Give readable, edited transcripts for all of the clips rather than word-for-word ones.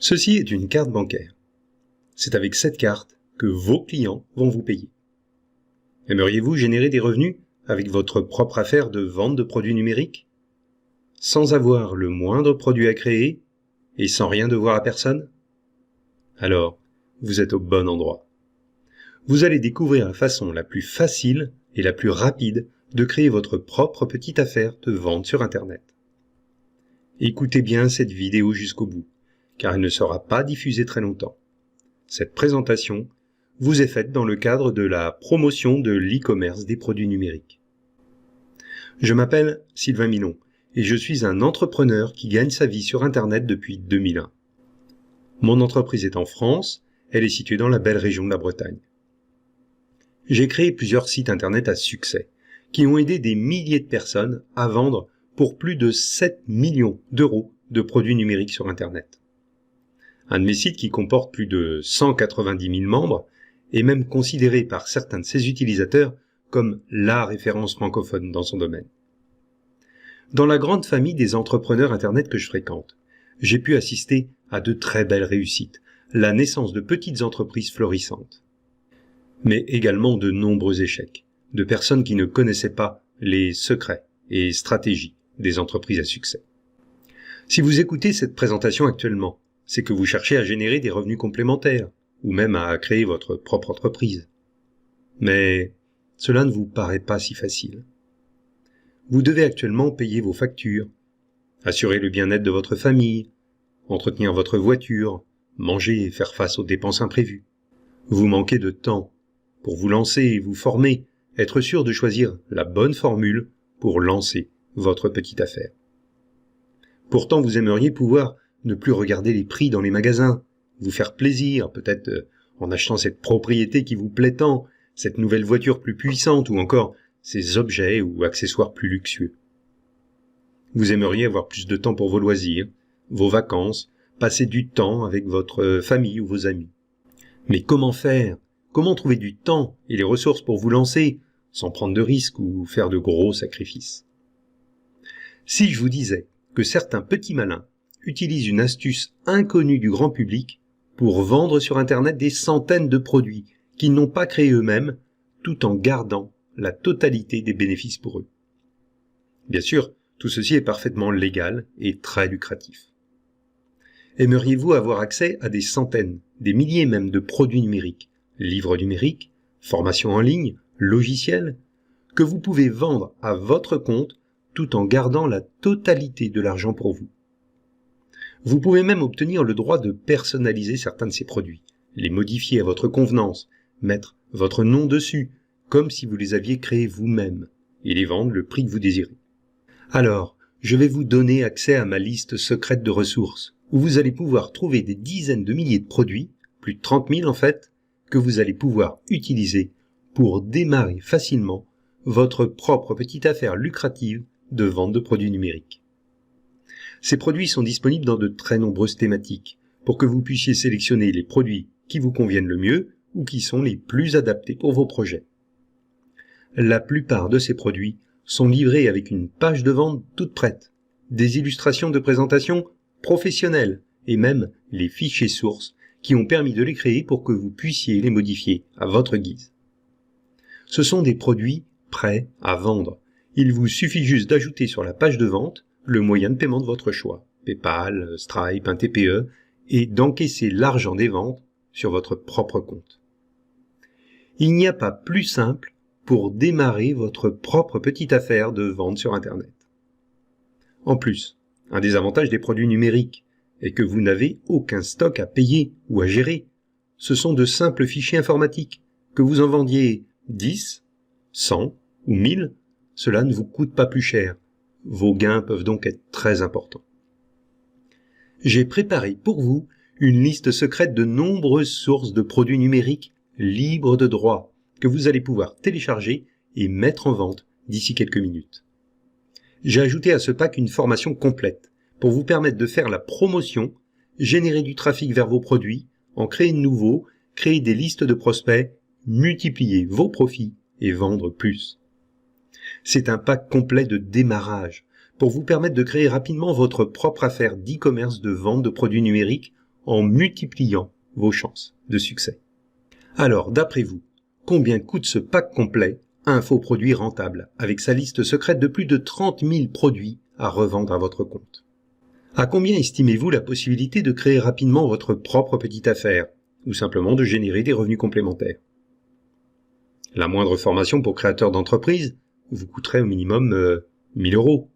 Ceci est une carte bancaire. C'est avec cette carte que vos clients vont vous payer. Aimeriez-vous générer des revenus avec votre propre affaire de vente de produits numériques, sans avoir le moindre produit à créer et sans rien devoir à personne? Alors, vous êtes au bon endroit. Vous allez découvrir la façon la plus facile et la plus rapide de créer votre propre petite affaire de vente sur Internet. Écoutez bien cette vidéo jusqu'au bout, car elle ne sera pas diffusée très longtemps. Cette présentation vous est faite dans le cadre de la promotion de l'e-commerce des produits numériques. Je m'appelle Sylvain Milon et je suis un entrepreneur qui gagne sa vie sur Internet depuis 2001. Mon entreprise est en France, elle est située dans la belle région de la Bretagne. J'ai créé plusieurs sites Internet à succès, qui ont aidé des milliers de personnes à vendre pour plus de 7 millions d'euros de produits numériques sur Internet. Un de mes sites qui comporte plus de 190 000 membres est même considéré par certains de ses utilisateurs comme la référence francophone dans son domaine. Dans la grande famille des entrepreneurs Internet que je fréquente, j'ai pu assister à de très belles réussites, la naissance de petites entreprises florissantes, mais également de nombreux échecs, de personnes qui ne connaissaient pas les secrets et stratégies des entreprises à succès. Si vous écoutez cette présentation actuellement, c'est que vous cherchez à générer des revenus complémentaires, ou même à créer votre propre entreprise. Mais cela ne vous paraît pas si facile. Vous devez actuellement payer vos factures, assurer le bien-être de votre famille, entretenir votre voiture, manger et faire face aux dépenses imprévues. Vous manquez de temps pour vous lancer et vous former, être sûr de choisir la bonne formule pour lancer votre petite affaire. Pourtant, vous aimeriez pouvoir ne plus regarder les prix dans les magasins, vous faire plaisir, peut-être en achetant cette propriété qui vous plaît tant, cette nouvelle voiture plus puissante ou encore ces objets ou accessoires plus luxueux. Vous aimeriez avoir plus de temps pour vos loisirs, vos vacances, passer du temps avec votre famille ou vos amis. Mais comment faire? Comment trouver du temps et les ressources pour vous lancer sans prendre de risques ou faire de gros sacrifices? Si je vous disais que certains petits malins utilisent une astuce inconnue du grand public pour vendre sur Internet des centaines de produits qu'ils n'ont pas créés eux-mêmes, tout en gardant la totalité des bénéfices pour eux. Bien sûr, tout ceci est parfaitement légal et très lucratif. Aimeriez-vous avoir accès à des centaines, des milliers même de produits numériques, livres numériques, formations en ligne, logiciels, que vous pouvez vendre à votre compte tout en gardant la totalité de l'argent pour vous? Vous pouvez même obtenir le droit de personnaliser certains de ces produits, les modifier à votre convenance, mettre votre nom dessus, comme si vous les aviez créés vous-même, et les vendre le prix que vous désirez. Alors, je vais vous donner accès à ma liste secrète de ressources, où vous allez pouvoir trouver des dizaines de milliers de produits, plus de 30 000 en fait, que vous allez pouvoir utiliser pour démarrer facilement votre propre petite affaire lucrative de vente de produits numériques. Ces produits sont disponibles dans de très nombreuses thématiques pour que vous puissiez sélectionner les produits qui vous conviennent le mieux ou qui sont les plus adaptés pour vos projets. La plupart de ces produits sont livrés avec une page de vente toute prête, des illustrations de présentation professionnelles et même les fichiers sources qui ont permis de les créer pour que vous puissiez les modifier à votre guise. Ce sont des produits prêts à vendre. Il vous suffit juste d'ajouter sur la page de vente le moyen de paiement de votre choix, PayPal, Stripe, un TPE, et d'encaisser l'argent des ventes sur votre propre compte. Il n'y a pas plus simple pour démarrer votre propre petite affaire de vente sur Internet. En plus, un des avantages des produits numériques est que vous n'avez aucun stock à payer ou à gérer. Ce sont de simples fichiers informatiques. Que vous en vendiez 10, 100 ou 1000, cela ne vous coûte pas plus cher. Vos gains peuvent donc être très importants. J'ai préparé pour vous une liste secrète de nombreuses sources de produits numériques libres de droit que vous allez pouvoir télécharger et mettre en vente d'ici quelques minutes. J'ai ajouté à ce pack une formation complète pour vous permettre de faire la promotion, générer du trafic vers vos produits, en créer de nouveaux, créer des listes de prospects, multiplier vos profits et vendre plus. C'est un pack complet de démarrage pour vous permettre de créer rapidement votre propre affaire d'e-commerce de vente de produits numériques en multipliant vos chances de succès. Alors, d'après vous, combien coûte ce pack complet infoproduit rentable avec sa liste secrète de plus de 30 000 produits à revendre à votre compte? À combien estimez-vous la possibilité de créer rapidement votre propre petite affaire ou simplement de générer des revenus complémentaires? La moindre formation pour créateur d'entreprise vous coûterait au minimum 1 000 €.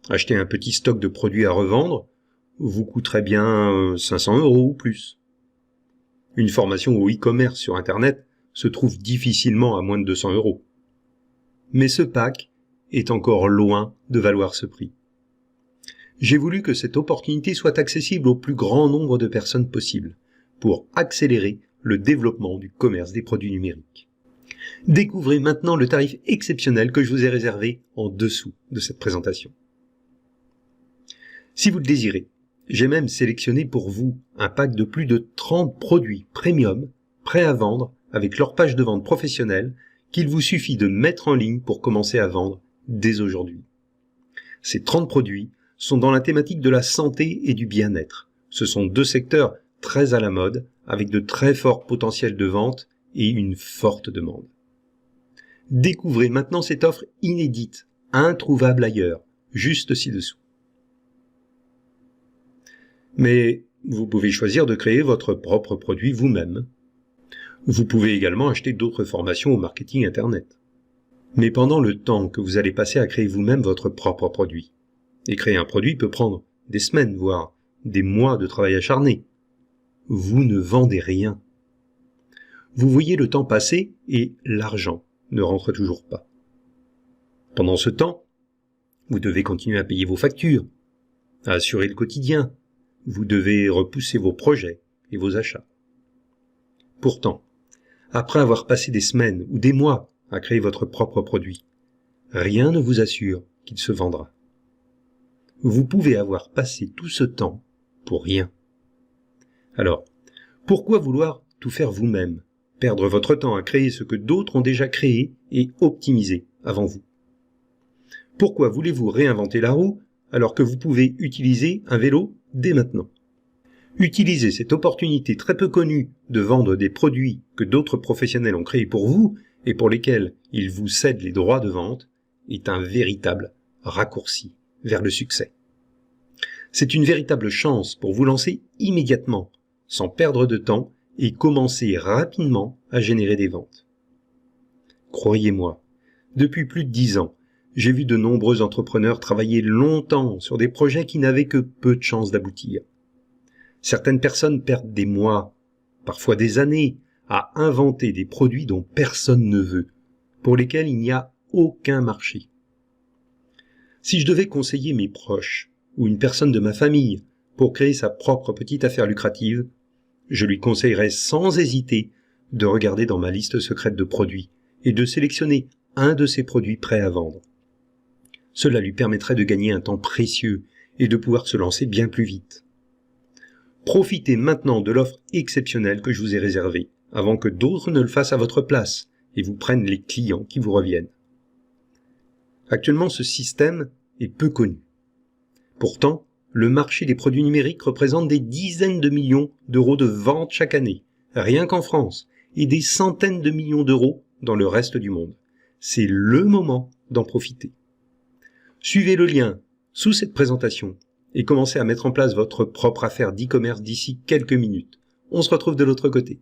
Acheter un petit stock de produits à revendre vous coûterait bien 500 € ou plus. Une formation au e-commerce sur Internet se trouve difficilement à moins de 200 €. Mais ce pack est encore loin de valoir ce prix. J'ai voulu que cette opportunité soit accessible au plus grand nombre de personnes possible pour accélérer le développement du commerce des produits numériques. Découvrez maintenant le tarif exceptionnel que je vous ai réservé en dessous de cette présentation. Si vous le désirez, j'ai même sélectionné pour vous un pack de plus de 30 produits premium prêts à vendre avec leur page de vente professionnelle qu'il vous suffit de mettre en ligne pour commencer à vendre dès aujourd'hui. Ces 30 produits sont dans la thématique de la santé et du bien-être. Ce sont deux secteurs très à la mode avec de très forts potentiels de vente et une forte demande. Découvrez maintenant cette offre inédite, introuvable ailleurs, juste ci-dessous. Mais vous pouvez choisir de créer votre propre produit vous-même. Vous pouvez également acheter d'autres formations au marketing Internet. Mais pendant le temps que vous allez passer à créer vous-même votre propre produit, et créer un produit peut prendre des semaines, voire des mois de travail acharné, vous ne vendez rien. Vous voyez le temps passer et l'argent ne rentre toujours pas. Pendant ce temps, vous devez continuer à payer vos factures, à assurer le quotidien, vous devez repousser vos projets et vos achats. Pourtant, après avoir passé des semaines ou des mois à créer votre propre produit, rien ne vous assure qu'il se vendra. Vous pouvez avoir passé tout ce temps pour rien. Alors, pourquoi vouloir tout faire vous-même, perdre votre temps à créer ce que d'autres ont déjà créé et optimisé avant vous? Pourquoi voulez-vous réinventer la roue alors que vous pouvez utiliser un vélo dès maintenant? Utilisez cette opportunité très peu connue de vendre des produits que d'autres professionnels ont créés pour vous et pour lesquels ils vous cèdent les droits de vente est un véritable raccourci vers le succès. C'est une véritable chance pour vous lancer immédiatement, sans perdre de temps et commencer rapidement à générer des ventes. Croyez-moi, depuis plus de 10 ans, j'ai vu de nombreux entrepreneurs travailler longtemps sur des projets qui n'avaient que peu de chances d'aboutir. Certaines personnes perdent des mois, parfois des années, à inventer des produits dont personne ne veut, pour lesquels il n'y a aucun marché. Si je devais conseiller mes proches ou une personne de ma famille pour créer sa propre petite affaire lucrative, je lui conseillerais sans hésiter de regarder dans ma liste secrète de produits et de sélectionner un de ces produits prêts à vendre. Cela lui permettrait de gagner un temps précieux et de pouvoir se lancer bien plus vite. Profitez maintenant de l'offre exceptionnelle que je vous ai réservée, avant que d'autres ne le fassent à votre place et vous prennent les clients qui vous reviennent. Actuellement, ce système est peu connu. Pourtant, le marché des produits numériques représente des dizaines de millions d'euros de ventes chaque année, rien qu'en France, et des centaines de millions d'euros dans le reste du monde. C'est le moment d'en profiter. Suivez le lien sous cette présentation et commencez à mettre en place votre propre affaire d'e-commerce d'ici quelques minutes. On se retrouve de l'autre côté.